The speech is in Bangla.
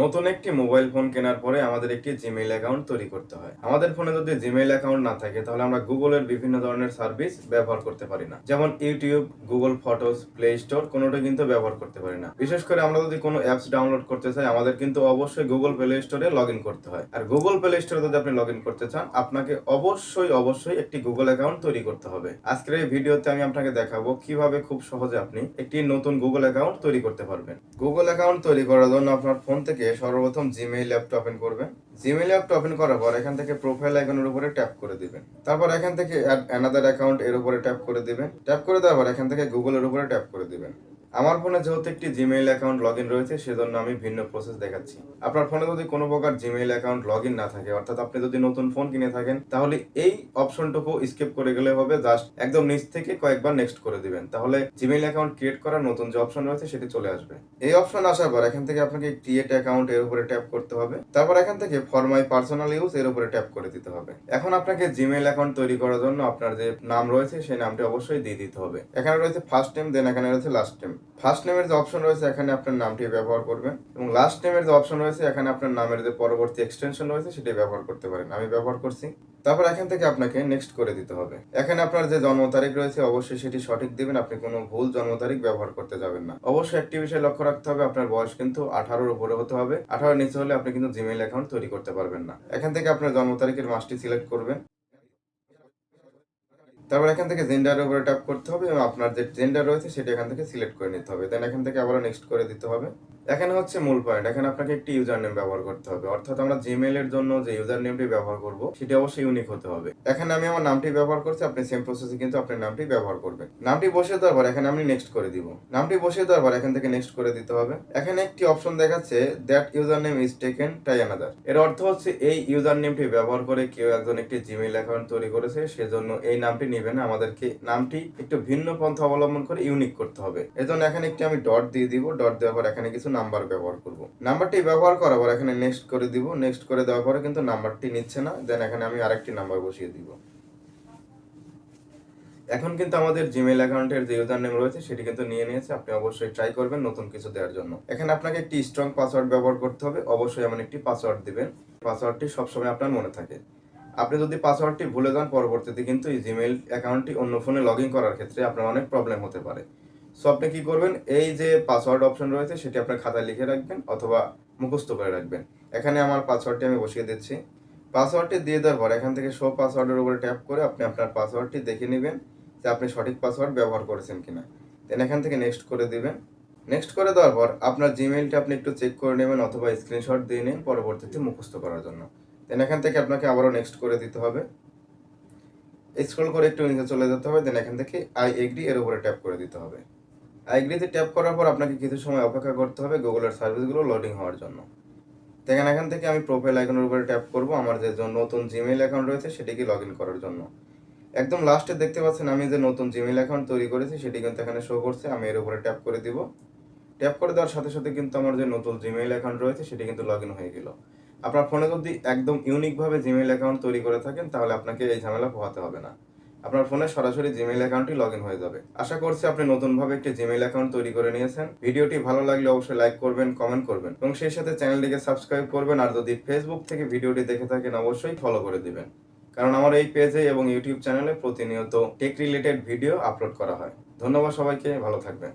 নতুন একটি মোবাইল ফোন কেনার পরে আমাদের একটি জিমেইল অ্যাকাউন্ট তৈরি করতে হয়। আমাদের ফোনে যদি জিমেইল অ্যাকাউন্ট না থাকে তাহলে আমরা গুগলের বিভিন্ন ধরনের সার্ভিস ব্যবহার করতে পারি না। যেমন YouTube, Google photos, play store কোনোটা কিন্তু ব্যবহার করতে পারি না। বিশেষ করে আমরা যদি কোনো অ্যাপস ডাউনলোড করতে চাই আমাদের কিন্তু অবশ্যই গুগল প্লে স্টোরে লগ ইন করতে হয়। আর গুগল প্লে স্টোরে যদি আপনি লগ ইন করতে চান আপনাকে অবশ্যই একটি গুগল অ্যাকাউন্ট তৈরি করতে হবে। আজকের এই ভিডিওতে আমি আপনাকে দেখাবো কিভাবে খুব সহজে আপনি একটি নতুন গুগল অ্যাকাউন্ট তৈরি করতে পারবেন। গুগল অ্যাকাউন্ট তৈরি করার জন্য আপনার ফোন থেকে সর্বপ্রথম জিমেইল অ্যাপটা ওপেন করবেন। জিমেইল অ্যাপটা ওপেন করার পর এখান থেকে প্রোফাইল আইকনের উপরে ট্যাপ করে দিবেন। তারপর এখান থেকে অ্যাড অ্যানাদার অ্যাকাউন্ট এর উপরে ট্যাপ করে দিবেন। ট্যাপ করে দেওয়ার পর এখান থেকে গুগলের উপরে ট্যাপ করে দিবেন। আমার ফোনে যেহেতু একটি জিমেইল অ্যাকাউন্ট লগ ইন রয়েছে সেজন্য আমি ভিন্ন প্রসেস দেখাচ্ছি। আপনার ফোনে যদি কোনো প্রকার জিমেইল অ্যাকাউন্ট লগ ইন না থাকে, অর্থাৎ আপনি যদি নতুন ফোন কিনে থাকেন, তাহলে এই অপশনটুকু স্কিপ করে গেলে হবে। জাস্ট একদম নিচ থেকে কয়েকবার নেক্সট করে দিবেন, তাহলে জিমেইল অ্যাকাউন্ট ক্রিয়েট করার নতুন যে অপশন রয়েছে সেটি চলে আসবে। এই অপশন আসার পর এখান থেকে আপনাকে ক্রিয়েট অ্যাকাউন্ট এর উপরে ট্যাপ করতে হবে। তারপর এখান থেকে ফর মাই পার্সোনাল ইউজ এর উপরে ট্যাপ করে দিতে হবে। এখন আপনাকে জিমেইল অ্যাকাউন্ট তৈরি করার জন্য আপনার যে নাম রয়েছে সেই নামটি অবশ্যই দিয়ে দিতে হবে। এখানে রয়েছে ফার্স্ট নেম, দেন এখানে রয়েছে লাস্ট নেম। ফার্স্ট নেমের যে অপশন রয়েছে এখানে আপনার নামটি ব্যবহার করবেন, এবং লাস্ট নেমের যে অপশন রয়েছে এখানে আপনার নামের যে পরবর্তী এক্সটেনশন রয়েছে সেটি ব্যবহার করতে পারেন। আমি ব্যবহার করছি। তারপর এখান থেকে আপনাকে নেক্সট করে দিতে হবে। এখানে আপনার যে জন্ম তারিখ রয়েছে অবশ্যই সেটি সঠিক দিবেন। আপনি কোনো ভুল জন্ম তারিখ ব্যবহার করতে যাবেন না। অবশ্যই একটি বিষয় লক্ষ্য রাখতে হবে, আপনার বয়স কিন্তু 18-র উপরে হতে হবে। 18-র নিচে হলে আপনি কিন্তু জিমেইল অ্যাকাউন্ট তৈরি করতে পারবেন না। এখান থেকে আপনার জন্ম তারিখের মাসটি সিলেক্ট করবেন। তারপর এখান থেকে জেন্ডারের উপরে ট্যাপ করতে হবে এবং আপনার যে জেন্ডার রয়েছে সেটা এখান থেকে সিলেক্ট করে নিতে হবে। দেন এখান থেকে আবারও নেক্সট করে দিতে হবে। এখানে হচ্ছে মূল পয়েন্ট, এখানে আপনাকে একটি ইউজার নেম ব্যবহার করতে হবে, অর্থাৎ আমরা জিমেইলের জন্য যে ইউজার নেমটি ব্যবহার করব সেটি অবশ্যই ইউনিক হতে হবে। এখানে আমি আমার নামটি ব্যবহার করছি, আপনি সেম প্রসেসে কিন্তু আপনার নামটি ব্যবহার করবেন। নামটি বসিয়ে দেওয়ার পর এখানে আমি নেক্সট করে দিব। নামটি বসিয়ে দেওয়ার পর এখান থেকে নেক্সট করে দিতে হবে। এখানে একটি অপশন দেখাচ্ছে that user name is taken try another. এর অর্থ হচ্ছে এই ইউজার নেমটি ব্যবহার করে কেউ একজন একটি জিমেইল অ্যাকাউন্ট তৈরি করেছে, সেজন্য এই নামটি নেবে না, আমাদেরকে নামটি একটু ভিন্ন পন্থা অবলম্বন করে ইউনিক করতে হবে। এজন্য এখানে একটি আমি ডট দিয়ে দিব। ডট দেওয়ার পর এখানে কিছু নাম্বার ব্যবহার করব। নাম্বারটি ব্যবহার করার পর এখানে নেক্সট করে দিব। নেক্সট করে দেওয়ার পরে কিন্তু নাম্বারটি নিচ্ছে না। দেন এখানে আমি আরেকটি নাম্বার বসিয়ে দিব। এখন কিন্তু আমাদের জিমেইল অ্যাকাউন্টের যে ইউজার নেম রয়েছে সেটি কিন্তু নিয়ে নিয়েছে। আপনি অবশ্যই ট্রাই করবেন নতুন কিছু দেওয়ার জন্য। এখানে আপনাকে একটি স্ট্রং পাসওয়ার্ড ব্যবহার করতে হবে। অবশ্যই এমন একটি পাসওয়ার্ড দিবেন পাসওয়ার্ডটি সবসময় আপনার মনে থাকে। আপনি যদি পাসওয়ার্ডটি ভুলে যান পরবর্তীতে কিন্তু এই জিমেইল অ্যাকাউন্টটি অন্য ফোনে লগ ইন করার ক্ষেত্রে আপনার অনেক প্রবলেম হতে পারে। সো আপনি কি করবেন, এই যে পাসওয়ার্ড অপশন রয়েছে সেটি আপনার খাতায় লিখে রাখবেন অথবা মুখস্থ করে রাখবেন। এখানে আমার পাসওয়ার্ডটি আমি বসিয়ে দিচ্ছি। পাসওয়ার্ডটি দিয়ে দেওয়ার পর এখান থেকে শো পাসওয়ার্ডের উপরে ট্যাপ করে আপনি আপনার পাসওয়ার্ডটি দেখে নেবেন যে আপনি সঠিক পাসওয়ার্ড ব্যবহার করেছেন কিনা। দেন এখান থেকে নেক্সট করে দিবেন। নেক্সট করে দেওয়ার পর আপনার জিমেইলটা আপনি একটু চেক করে নেবেন অথবা স্ক্রিনশট দিয়ে নিন পরবর্তীতে মুখস্থ করার জন্য। দেন এখান থেকে আপনাকে আবারও নেক্সট করে দিতে হবে। স্ক্রল করে একটু নিচে চলে যেতে হবে। দেন এখান থেকে আই এগ্রি এর উপরে ট্যাপ করে দিতে হবে। আই এগ্রিতে ট্যাপ করার পর আপনাকে কিছু সময় অপেক্ষা করতে হবে গুগলের সার্ভিসগুলো লোডিং হওয়ার জন্য। দেখেন এখান থেকে আমি প্রোফাইল আইকনের উপরে ট্যাপ করব আমার যে নতুন জিমেইল অ্যাকাউন্ট রয়েছে সেটিকে লগ ইন করার জন্য। একদম লাস্টে দেখতে পাচ্ছেন আমি যে নতুন জিমেইল অ্যাকাউন্ট তৈরি করেছি সেটি কিন্তু এখানে শো করছে। আমি এর উপরে ট্যাপ করে দিব। ট্যাপ করে দেওয়ার সাথে সাথে কিন্তু আমার যে নতুন জিমেইল অ্যাকাউন্ট রয়েছে সেটি কিন্তু লগ ইন হয়ে গেল। আপনার ফোনে যদি একদম ইউনিকভাবে জিমেইল অ্যাকাউন্ট তৈরি করে থাকেন তাহলে আপনাকে এই ঝামেলা পোহাতে হবে না। আপনার ফোনে সরাসরি জিমেইল অ্যাকাউন্টটি লগ ইন হয়ে যাবে। আশা করছি আপনি নতুনভাবে একটি জিমেইল অ্যাকাউন্ট তৈরি করে নিয়েছেন। ভিডিওটি ভালো লাগলে অবশ্যই লাইক করবেন, কমেন্ট করবেন এবং সেই সাথে চ্যানেলটিকে সাবস্ক্রাইব করবেন। আর যদি ফেসবুক থেকে ভিডিওটি দেখে থাকেন অবশ্যই ফলো করে দিবেন, কারণ আমার এই পেজে এবং ইউটিউব চ্যানেলে প্রতিনিয়ত টেক রিলেটেড ভিডিও আপলোড করা হয়। ধন্যবাদ সবাইকে, ভালো থাকবেন।